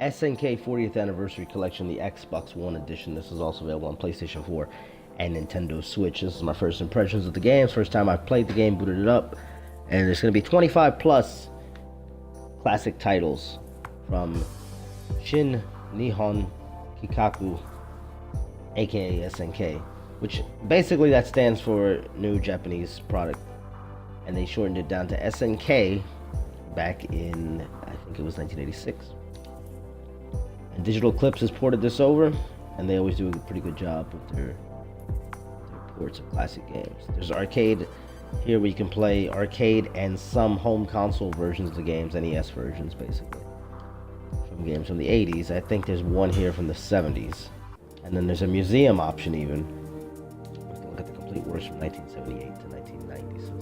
SNK 40th Anniversary Collection, the Xbox One Edition. This is also available on PlayStation 4 and Nintendo Switch. This is my first impressions of the game. First time I've played the game, booted it up. And there's going to be 25 plus classic titles from Shin Nihon Kikaku, aka SNK, which basically that stands for New Japanese Product. And they shortened it down to SNK back in, I think it was 1986. And Digital Eclipse has ported this over, and they always do a pretty good job with their ports of classic games. There's arcade here where you can play arcade and some home console versions of the games, NES versions basically, from games from the 80s. I think there's one here from the 70s. And then there's a museum option even. We can look at the complete works from 1978 to 1990. So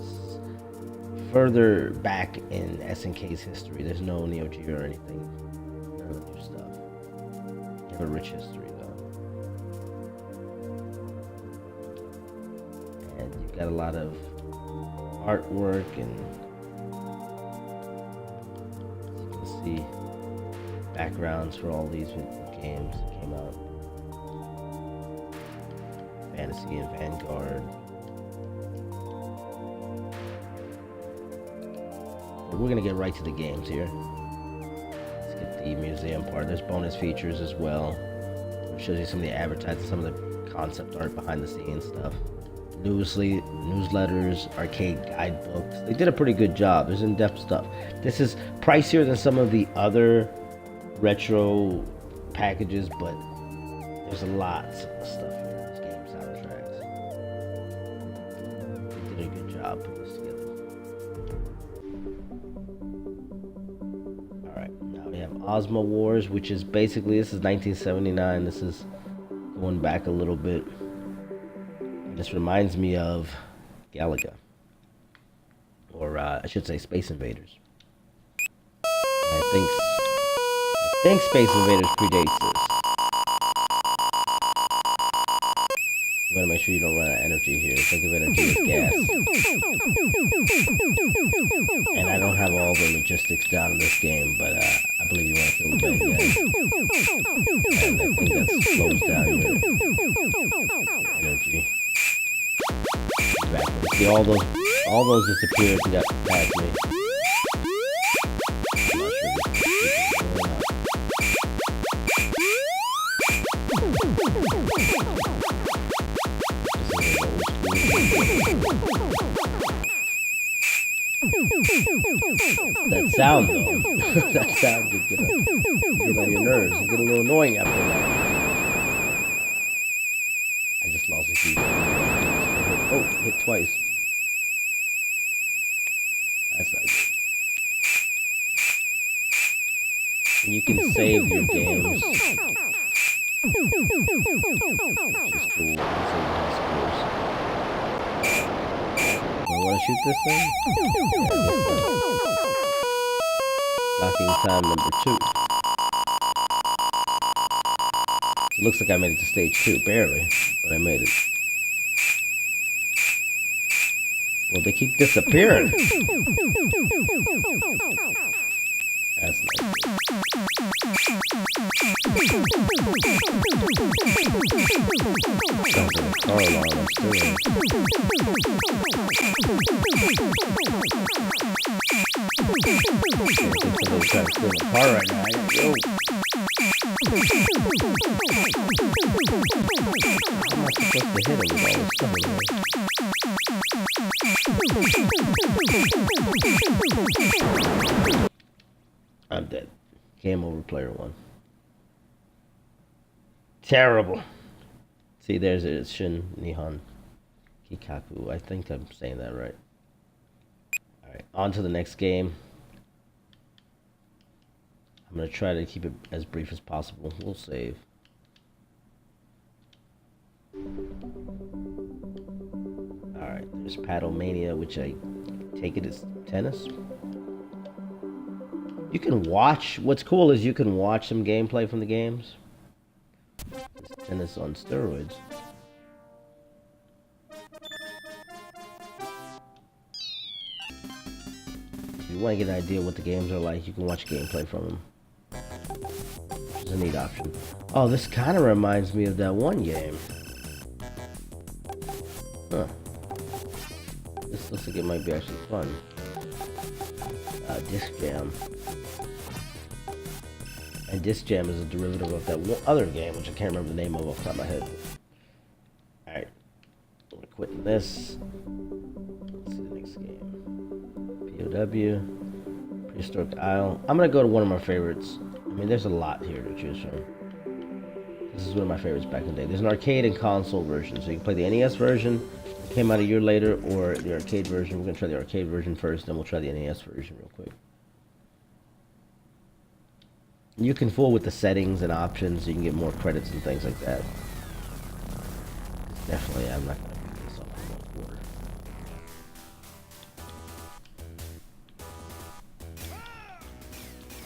it's further back in SNK's history. There's no Neo Geo or anything. None of the new stuff. They have a rich history though. And you've got a lot of artwork, and as you can see, backgrounds for all these games that came out. Fantasy and Vanguard. But we're gonna get right to the games here. Let's get the museum part. There's bonus features as well, which shows you some of the advertising, some of the concept art behind the scenes stuff. Newsletters, arcade guidebooks. They did a pretty good job. There's in-depth stuff. This is pricier than some of the other retro packages, but there's lots of stuff here. This game soundtracks. They did a good job putting this together. Alright, now we have Ozma Wars, which is basically, this is 1979. This is going back a little bit. This reminds me of Galaga, or I should say Space Invaders. And I think Space Invaders predates this. You want to make sure you don't run out of energy here. Think of energy as gas. And I don't have all the logistics down in this game, but I believe you want to kill the bad guys. And I think that slows down your energy. See, all those disappeared and got past me. I'm not sure if that sound though, that sound could get on your nerves and get a little annoying after that. I just lost a few. Oh, hit twice. That's not good. And you can save your games. Which is cool. You save high scores. Do I want to shoot this thing? Docking time number 2. It looks like I made it to stage 2, barely, but I made it. Well, they keep disappearing. That's not good. Sounds like a car alarm I'm stealing. I think somebody's trying to steal my car right now. I gotta go. How am I supposed to hit him with all this stuff in there? I'm dead. Game over, player 1. Terrible. See, there's it. It's Shin Nihon Kikaku. I think I'm saying that right. Alright, on to the next game. I'm going to try to keep it as brief as possible. We'll save. Alright, there's Paddle Mania, which I take it is tennis. You can watch, what's cool is you can watch some gameplay from the games. It's tennis on steroids. If you want to get an idea what the games are like, you can watch gameplay from them. which is a neat option. Oh, this kind of reminds me of that one game. Huh. This looks like it might be actually fun. Disc Jam. And Disc Jam is a derivative of that one other game, which I can't remember the name of off the top of my head. Alright. We're quitting this. Let's see the next game. POW. Prehistoric Isle. I'm gonna go to one of my favorites. I mean, there's a lot here to choose from. This is one of my favorites back in the day. There's an arcade and console version, so you can play the NES version. It came out a year later, or the arcade version. We're gonna try the arcade version first, then we'll try the NES version real quick. You can fool with the settings and options. You can get more credits and things like that. Definitely, I'm not gonna do this off in one quarter.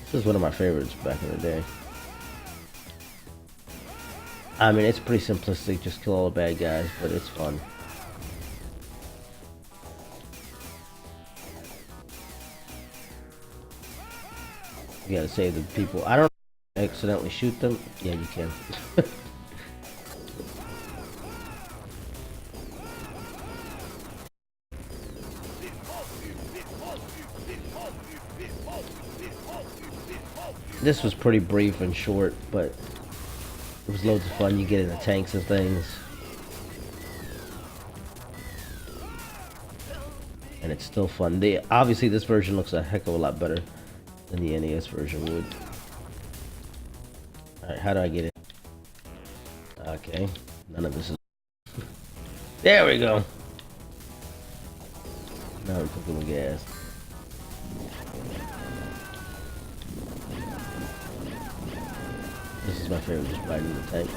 This is one of my favorites back in the day. I mean, it's pretty simplistic. Just kill all the bad guys, but it's fun. You gotta save the people. I don't accidentally shoot them. Yeah, you can. This was pretty brief and short, but it was loads of fun. You get in the tanks and things. And it's still fun. Obviously, this version looks a heck of a lot better than the NES version would. Alright, how do I get it? Okay, none of this is... There we go! Now we're cooking with gas. This is my favorite, just riding the tank.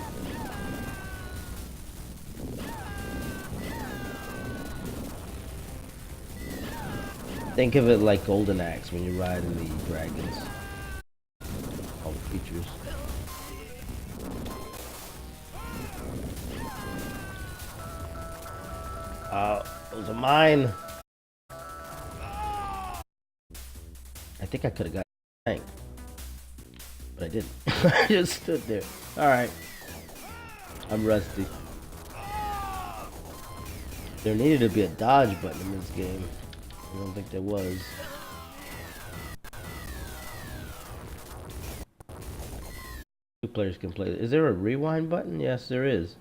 Think of it like Golden Axe when you ride in the dragons. All the features. It was a mine. I think I could have got a tank, but I didn't. I just stood there. Alright. I'm rusty. There needed to be a dodge button in this game. I don't think there was. Two players can play. Is there a rewind button? Yes, there is.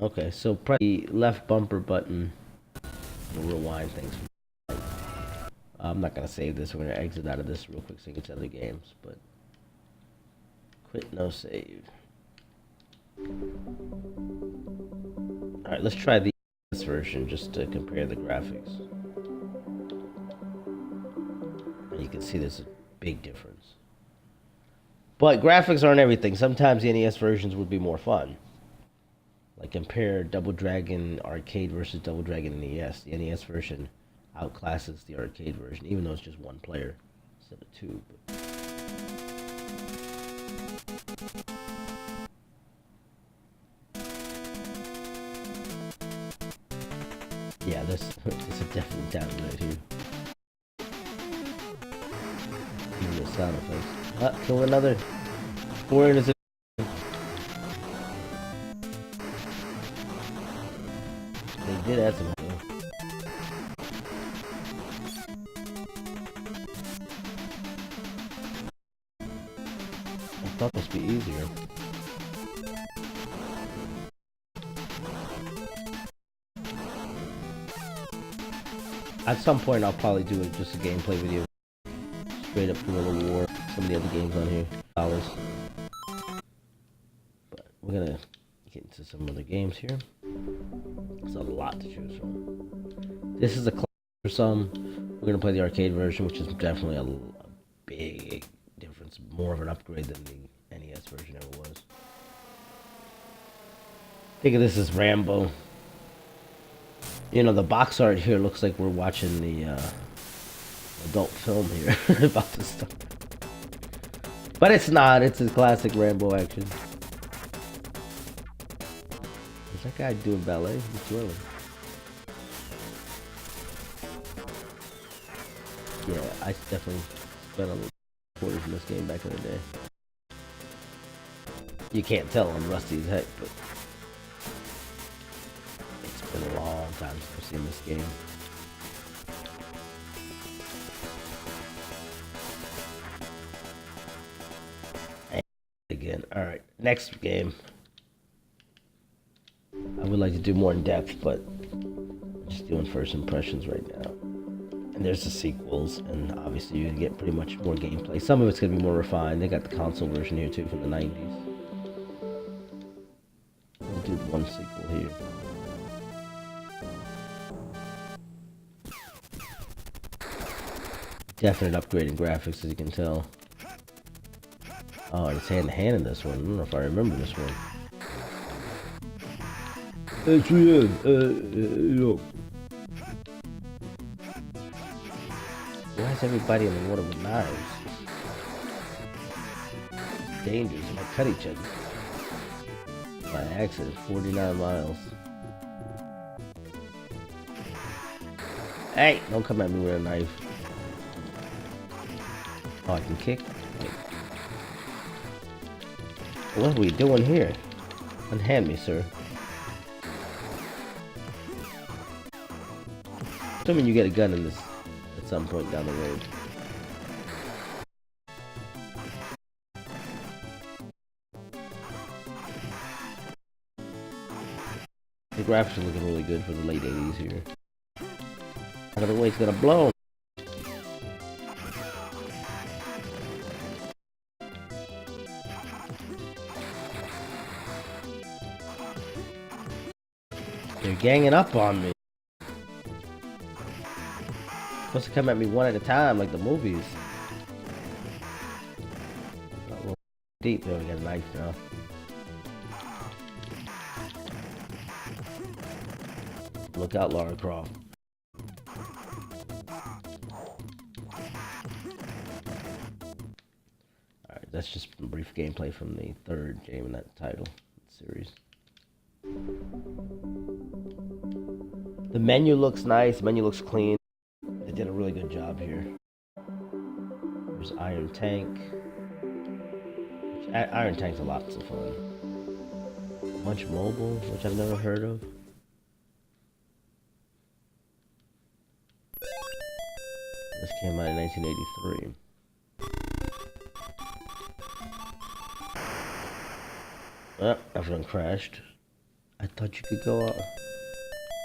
Okay, so press the left bumper button and rewind things. I'm not gonna save this. We're gonna exit out of this real quick so you can get to other games. But quit, no save. All right, let's try this version just to compare the graphics. And you can see there's a big difference. But graphics aren't everything. Sometimes the NES versions would be more fun. Like compare Double Dragon arcade versus Double Dragon NES. The NES version outclasses the arcade version, even though it's just one player instead of two. But yeah, this is a definite downgrade here. Even the sound effects. Kill another. Four is a... They did add some. I thought this would be easier. At some point, I'll probably do just a gameplay video, straight up Guerrilla War, some of the other games on here, But we're gonna get into some other games here. There's a lot to choose from. This is a class for some. We're gonna play the arcade version, which is definitely a big difference, more of an upgrade than the NES version ever was. Think of this as Rambo. You know, the box art here looks like we're watching the adult film here about this stuff. But it's not. It's a classic Rambo action. Is that guy doing ballet? He's twirling. Yeah, I definitely Spent a little quarters in this game back in the day. You can't tell I'm rusty as heck, but it's been a long time since I've seen this game. And again, alright, next game. I would like to do more in depth, but I'm just doing first impressions right now. And there's the sequels, and obviously you can get pretty much more gameplay. Some of it's going to be more refined. They got the console version here too from the 90s. We'll do one sequel here. Definite upgrade in graphics, as you can tell. Oh, it's hand to hand in this one. I don't know if I remember this one. Look. Why is everybody in the water with knives? It's dangerous. They might cut each other. By accident, 49 miles. Hey, don't come at me with a knife. Oh, I can kick? What are we doing here? Unhand me, sir. Assuming you get a gun in this at some point down the road. The graphics are looking really good for the late 80s here. I don't know when it's gonna blow. They're ganging up on me. Supposed to come at me one at a time, like the movies. Got a little deep there. We got a knife now. Look out, Lara Croft. Alright, that's just some brief gameplay from the third game in that title series. The menu looks nice, menu looks clean. They did a really good job here. There's Iron Tank. Iron Tank's a lot of fun. Munch Mobile, which I've never heard of. This came out in 1983. Oh, everyone crashed. I thought you could go out.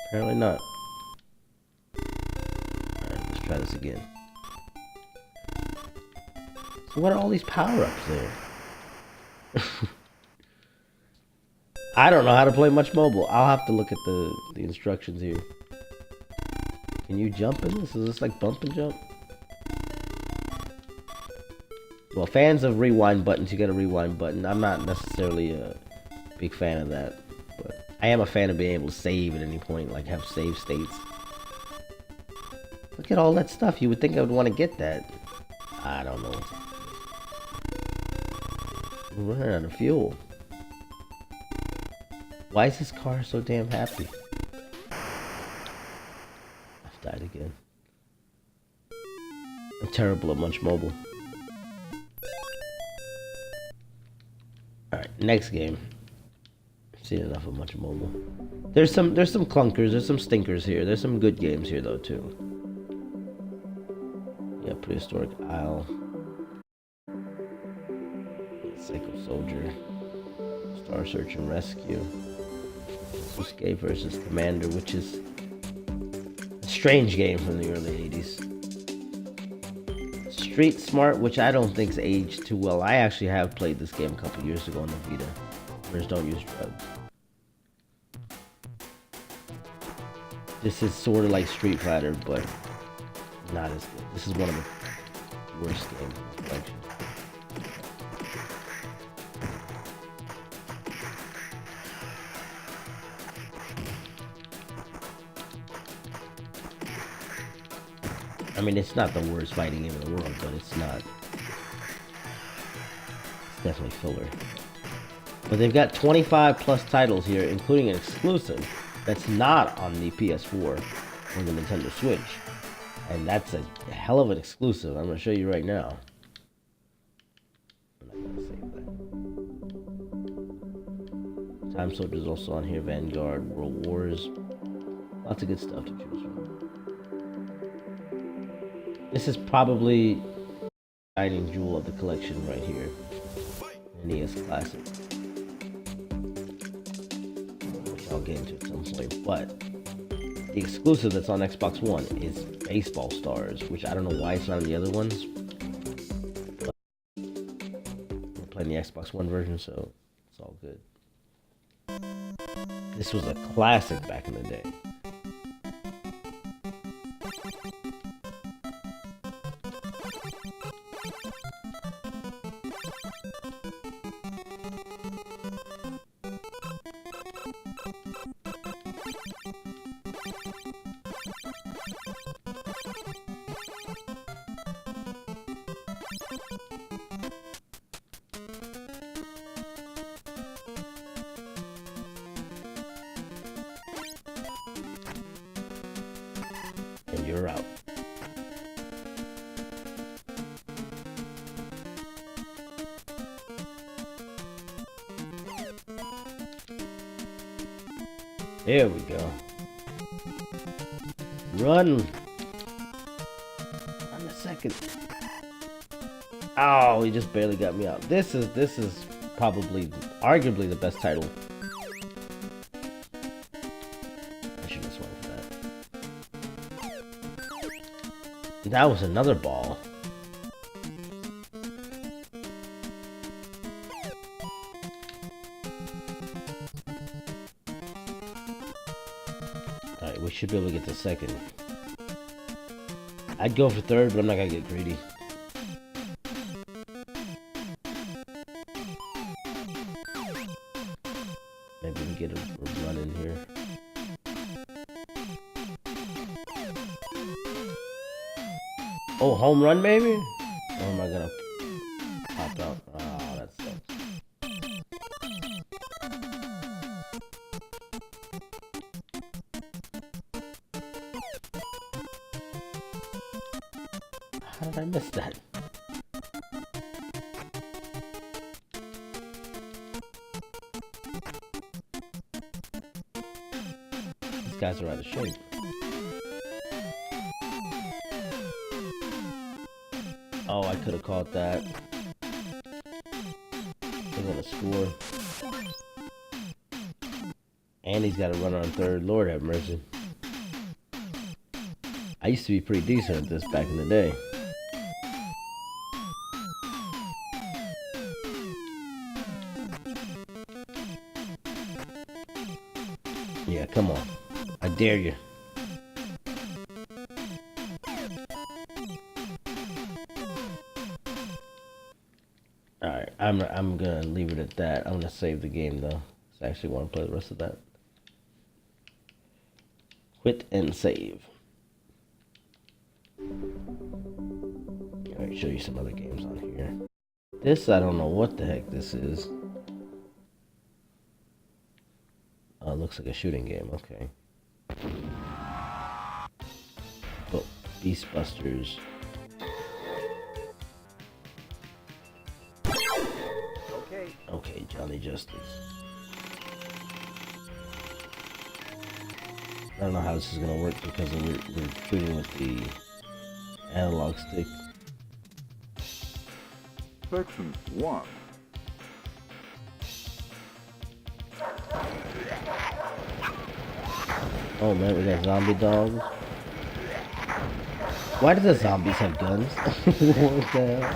Apparently not. Alright, let's try this again. So what are all these power-ups there? I don't know how to play Munch Mobile. I'll have to look at the instructions here. Can you jump in this? Is this like bump and jump? Well, fans of rewind buttons, you get a rewind button. I'm not necessarily a big fan of that, but I am a fan of being able to save at any point, like have save states. Look at all that stuff. You would think I would want to get that. I don't know. We're running out of fuel. Why is this car so damn happy? I've died again. I'm terrible at Munch Mobile. Alright, next game. I've seen enough of Munch Mobile. There's some clunkers, there's some stinkers here. There's some good games here though too. Yeah, Prehistoric Isle. Psycho Soldier. Star Search and Rescue. Escape versus Commander, which is a strange game from the early 80s. Street Smart, which I don't think's aged too well. I actually have played this game a couple years ago on the Vita. Just don't use drugs. This is sort of like Street Fighter, but not as good. This is one of the worst games in the collection. I mean, it's not the worst fighting game in the world, but it's not. It's definitely filler. But they've got 25 plus titles here, including an exclusive that's not on the PS4 or the Nintendo Switch. And that's a hell of an exclusive. I'm gonna show you right now. I'm not gonna save that. Time Soldier is also on here. Vanguard, World Wars. Lots of good stuff to choose from. This is probably the shining jewel of the collection right here. NES Classic. Which I'll get into at some point. But the exclusive that's on Xbox One is Baseball Stars, which I don't know why it's not on the other ones. But we're playing the Xbox One version, so it's all good. This was a classic back in the day. And you're out. There we go. Run. On the second. Oh, he just barely got me out. This is probably, arguably the best title. I should have swung for that. That was another ball. Alright, we should be able to get the second. I'd go for third, but I'm not gonna get greedy. Maybe we can get a run in here. Oh, home run, maybe? Or am I gonna pop out? Oh, that sucks. How did I miss that? These guys are out of shape. Oh, I could have caught that. They're gonna score. And he's got a runner on third. Lord have mercy. I used to be pretty decent at this back in the day. Yeah, come on. I dare you. Alright, I'm gonna leave it at that. I'm gonna save the game though. I actually want to play the rest of that. Quit and save. Alright, show you some other games on here. This, I don't know what the heck this is. Oh, it looks like a shooting game, okay. Oh, Beast Busters. Okay, Johnny Justice. I don't know how this is gonna work because we're shooting with the analog stick. Section 1. Oh man, we got zombie dogs. Why do the zombies have guns? What the hell?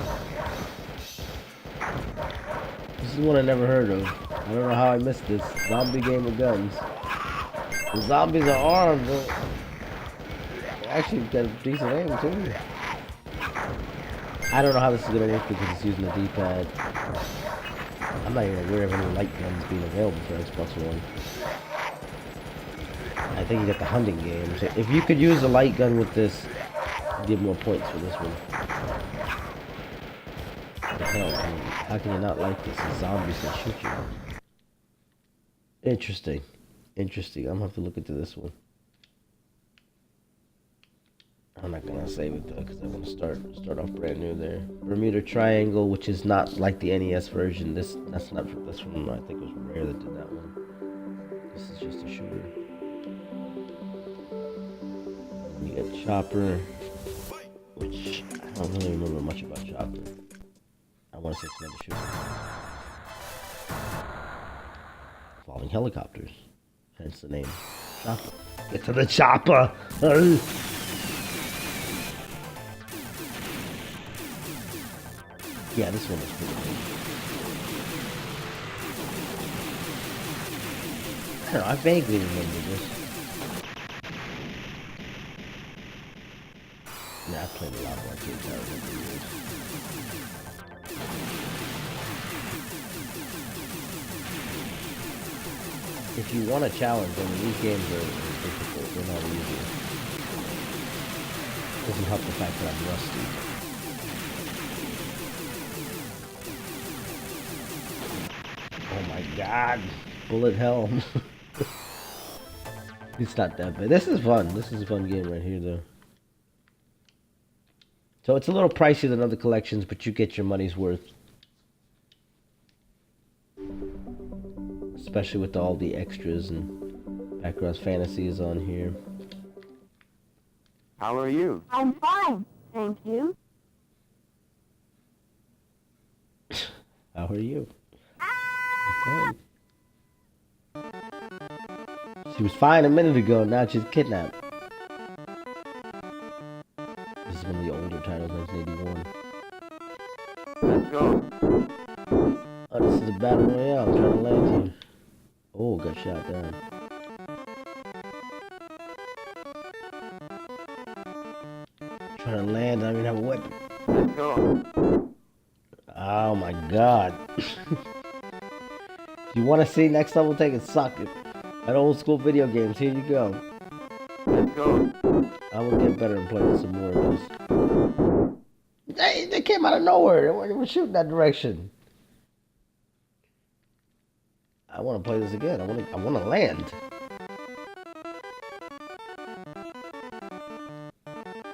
This is one I never heard of. I don't know how I missed this. Zombie game with guns. The zombies are armed, but they actually got a decent aim too. I don't know how this is gonna work because it's using the D-pad. I'm not even aware of any light guns being available for Xbox One. I think you get the hunting game. So if you could use a light gun with this, I'd give more points for this one. What the hell, I mean, how can you not like this? The zombies can shoot you. Interesting. Interesting. I'm gonna have to look into this one. I'm not gonna save it though because I want to start off brand new there. Bermuda Triangle, which is not like the NES version. That's from I think it was Rare that did that one. This is just a shooter. We got Chopper, which I don't really remember much about Chopper. I want to say it's another shooter. Falling helicopters, hence the name. Chopper. Get to the chopper! Yeah, this one was pretty good. I don't know, I vaguely remember this. Yeah, I played a lot of arcade titles over the years. If you want a challenge, I mean, these games are difficult. They're not easy. Doesn't help the fact that I'm rusty. Oh my god! Bullet hell. It's not that bad. This is fun. This is a fun game right here, though. So it's a little pricier than other collections, but you get your money's worth. Especially with all the extras and background fantasies on here. How are you? I'm fine, thank you. How are you? I'm fine. She was fine a minute ago, now she's kidnapped. This is one of the older titles, 1981. Let's go. Oh, this is a battle royale. I'm trying to land here. Oh, got shot down. Trying to land, I don't even have a weapon. Let's go. Oh my god. If you want to see Next Level Taken suck at old school video games, here you go. Let's go. I will get better and play some more of this. They came out of nowhere. They were shooting that direction. I want to play this again. I want to land.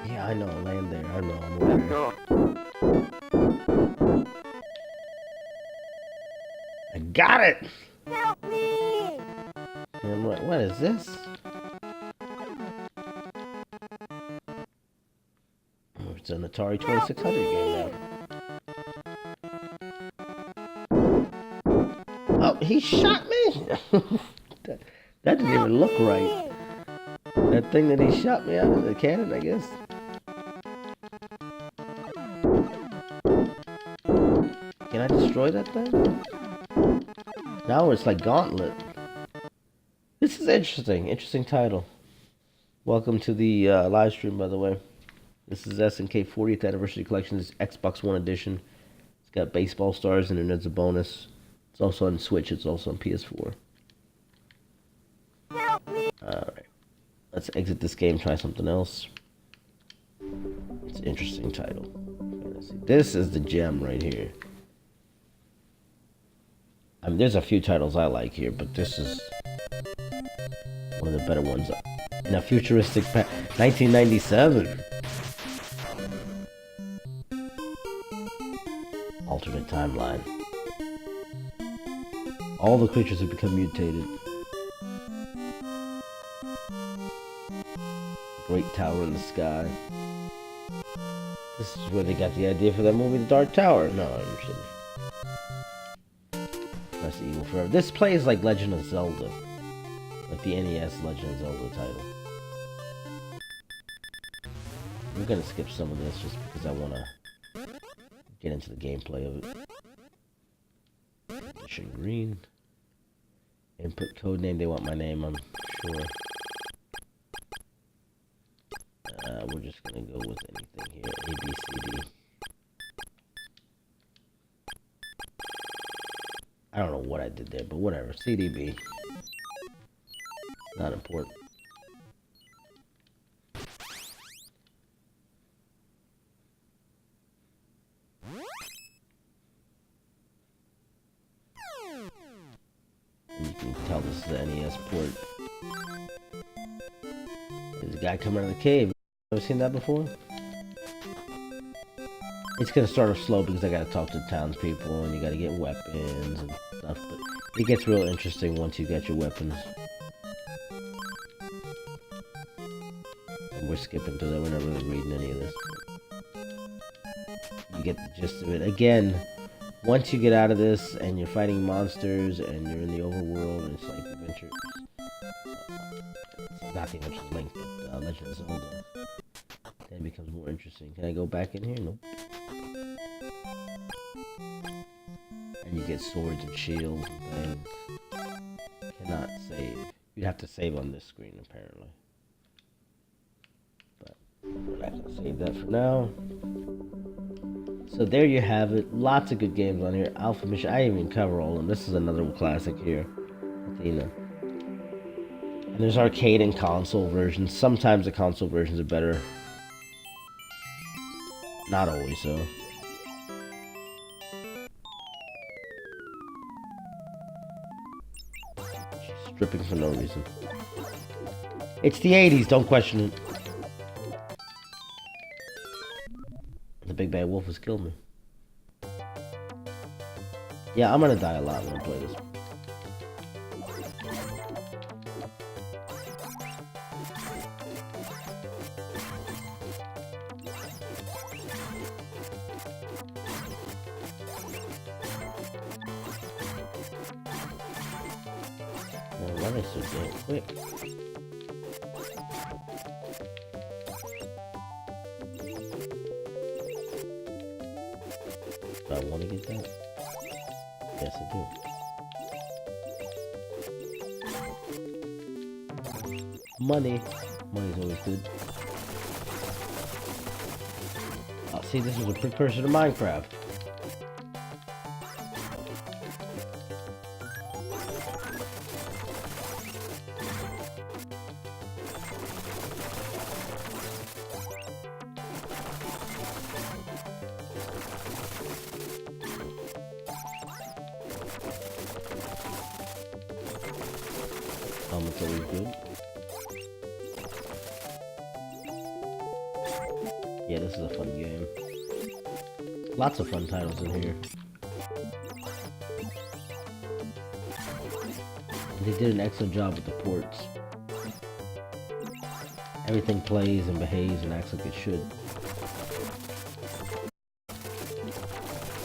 Yeah, I know. Land there. I know. I'm over Let's there. go. I got it. Help me! I'm like, what is this? Oh, it's an Atari 2600 game now. Oh, he shot me! that didn't even look right. That thing that he shot me out of the cannon, I guess. Can I destroy that thing? Now it's like Gauntlet. This is interesting. Interesting title. Welcome to the live stream, by the way. This is SNK 40th Anniversary Collection. This is Xbox One Edition. It's got baseball stars and there's a bonus. It's also on Switch. It's also on PS4. Alright. Let's exit this game, try something else. It's an interesting title. This is the gem right here. I mean, there's a few titles I like here, but this is one of the better ones. In a futuristic 1997. Alternate timeline. All the creatures have become mutated. Great tower in the sky. This is where they got the idea for that movie, The Dark Tower. No, I'm kidding. That's Evil Forever. This plays like Legend of Zelda. Like the NES Legend of Zelda title. I'm gonna skip some of this just because I wanna get into the gameplay of it. Edition green. Input code name, they want my name, I'm sure. We're just gonna go with anything here. A, B, C, D. I don't know what I did there, but whatever. CDB. Not important. You can tell this is the NES port. There's a guy coming out of the cave. I've seen that before. It's gonna start off slow because I gotta talk to townspeople and you gotta get weapons and stuff, but it gets real interesting once you get your weapons. And we're skipping through that, we're not really reading any of this. You get the gist of it. Again, once you get out of this and you're fighting monsters and you're in the overworld and it's like adventure. It's not the Adventure Link, but Legend of Zelda. Then it becomes more interesting. Can I go back in here? Nope. And you get swords and shields and things. Cannot save. You'd have to save on this screen apparently. But we're not gonna save that for now. So there you have it. Lots of good games on here. Alpha Mission. I didn't even cover all of them. This is another classic here. Athena. And there's arcade and console versions. Sometimes the console versions are better. Not always, though. She's stripping for no reason. It's the 80s, don't question it. The big bad wolf has killed me. Yeah, I'm gonna die a lot when I play this. Why are they so damn quick? Do I want to get that? Yes, I do. Money. Money's always good. Oh, see, this is a precursor to Minecraft. It's always good. Yeah, this is a fun game. Lots of fun titles in here. They did an excellent job with the ports. Everything plays and behaves and acts like it should.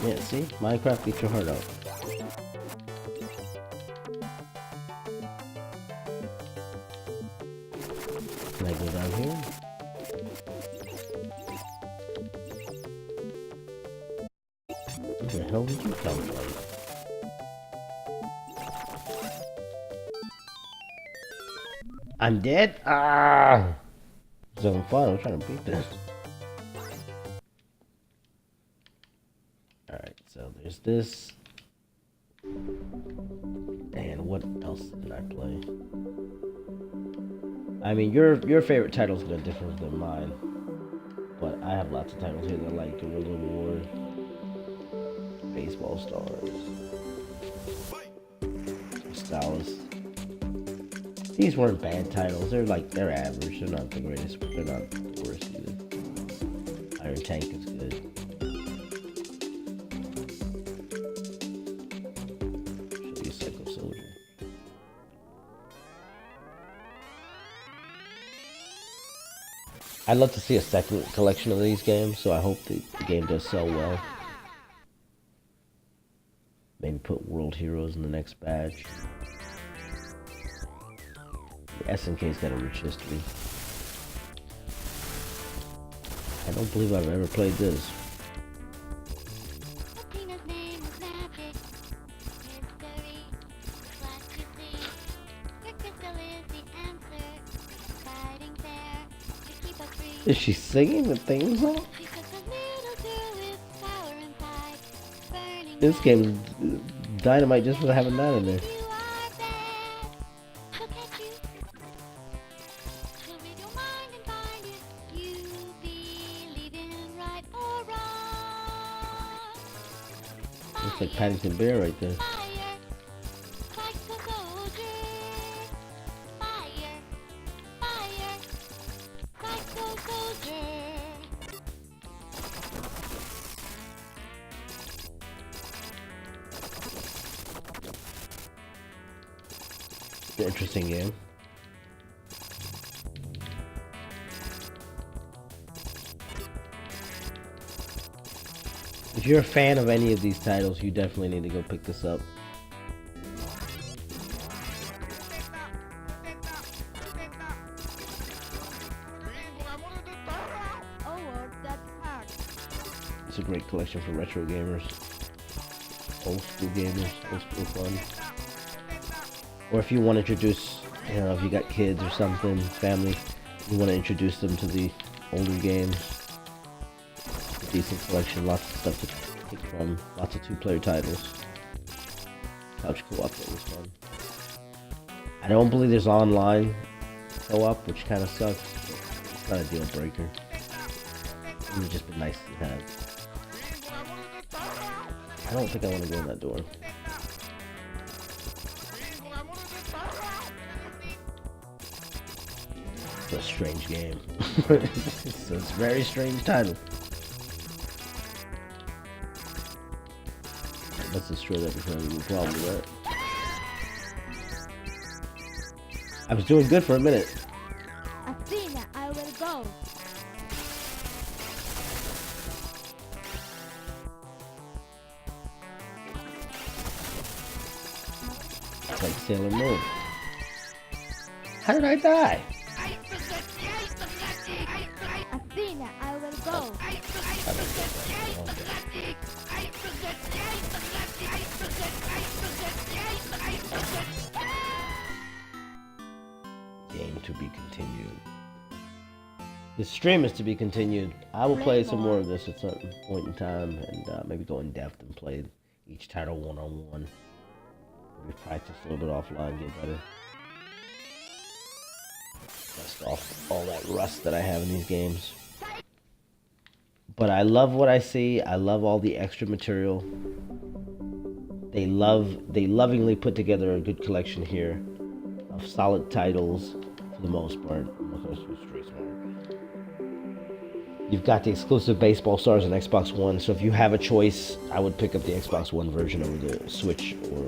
Yeah, see? Minecraft gets your heart out. Can I go down here? Where the hell did you come from? I'm dead? Ah! It's having fun. I'm trying to beat this. Alright, so there's this. And what else did I play? I mean, your favorite title's gonna differ than mine, but I have lots of titles here that I like. Guerrilla War, Baseball Stars, Stylus. These weren't bad titles. They're average. They're not the greatest, but they're not the worst either. Iron Tank is good. Should be a Psycho Soldier. I'd love to see a second collection of these games, so I hope the game does sell well. Maybe put World Heroes in the next batch. The SNK's got a rich history. I don't believe I've ever played this. Is she singing the theme song? This game is dynamite just for having that in there. Looks like Paddington Bear right there. It's an interesting game. If you're a fan of any of these titles, you definitely need to go pick this up. Oh, that's hard. It's a great collection for retro gamers, old school gamers, old school fun. Or if you want to introduce, you know, if you got kids or something, family, you want to introduce them to the older games. It's a decent collection, lots of stuff to pick from, lots of two-player titles. Couch co-op that was fun. I don't believe there's online co-op, which kind of sucks, but it's not a deal breaker. It would just be nice to have. I don't think I want to go in that door. It's a strange game. It's a very strange title. Let's destroy that before I have a problem with that. I was doing good for a minute. Athena, I will go. It's like Sailor Moon. How did I die? Athena, I will go. Game to be continued. The stream is to be continued. I will play some more of this at some point in time and maybe go in depth and play each title one-on-one. Maybe practice a little bit offline, get better. Dust off all that rust that I have in these games. But I love what I see. I love all the extra material. They lovingly put together a good collection here of solid titles for the most part. I'm not gonna switch straight smart. You've got the exclusive Baseball Stars on Xbox One, so if you have a choice, I would pick up the Xbox One version over the Switch or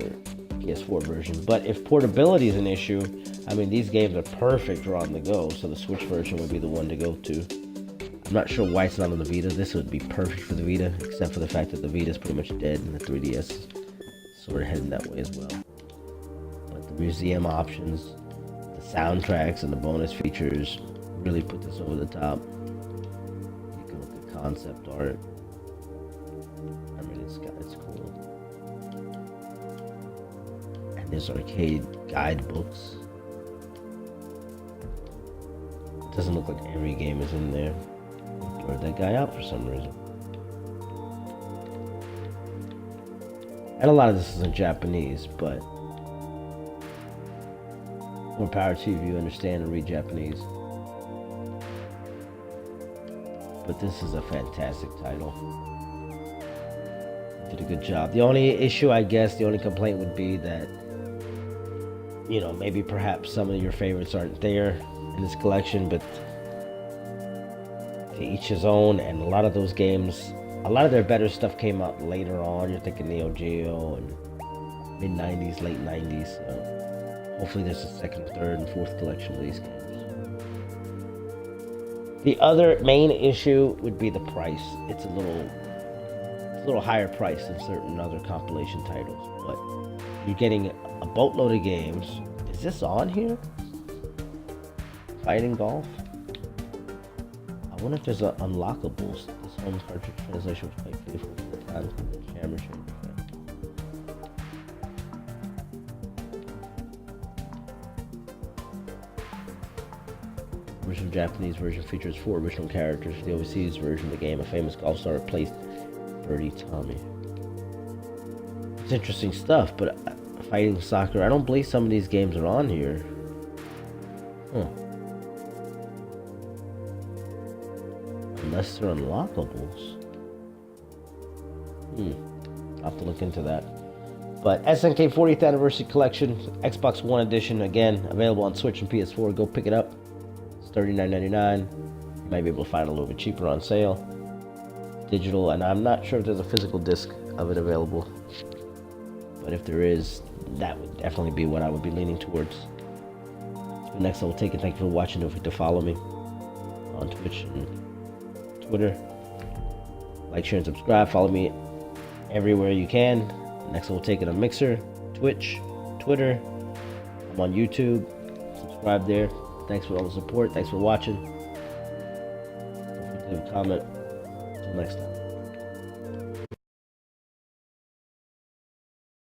PS4 version. But if portability is an issue, I mean, these games are perfect for on the go, so the Switch version would be the one to go to. I'm not sure why it's not on the Vita. This would be perfect for the Vita, except for the fact that the Vita is pretty much dead and the 3DS is sort of heading that way as well. But the museum options, the soundtracks, and the bonus features really put this over the top. You can look at concept art. I mean, it's cool. And there's arcade guidebooks. It doesn't look like every game is in there. I blurred that guy out for some reason. And a lot of this is in Japanese, but more power to you if you understand and read Japanese. But this is a fantastic title. Did a good job. The only issue, I guess, the only complaint would be that, you know, maybe perhaps some of your favorites aren't there in this collection, but to each his own. And a lot of those games, a lot of their better stuff came out later on. You're thinking Neo Geo and mid-90s, late 90s. So hopefully there's a second, third, and fourth collection of these games. The other main issue would be the price. It's a little higher price than certain other compilation titles, but you're getting a boatload of games. Is this on here? Fighting Golf? I wonder if there's unlockables. This home cartridge translation was quite beautiful for the time for the camera change. The original Japanese version features 4 original characters. The overseas version of the game, a famous golf star replaced Birdie Tommy. It's interesting stuff, but fighting soccer, I don't believe some of these games are on here. Huh. Unless they're unlockables. I'll have to look into that. But SNK 40th Anniversary Collection, Xbox One Edition, again, available on Switch and PS4. Go pick it up. It's $39.99. You might be able to find it a little bit cheaper on sale. Digital, and I'm not sure if there's a physical disc of it available. But if there is, that would definitely be what I would be leaning towards. Next Level Taken. Thank you for watching. Don't forget to follow me on Twitch and Twitter. Like, share, and subscribe. Follow me everywhere you can. Next Level Taken on Mixer, Twitch, Twitter. I'm on YouTube. Subscribe there. Thanks for all the support. Thanks for watching. Don't forget to leave a comment. Until next time.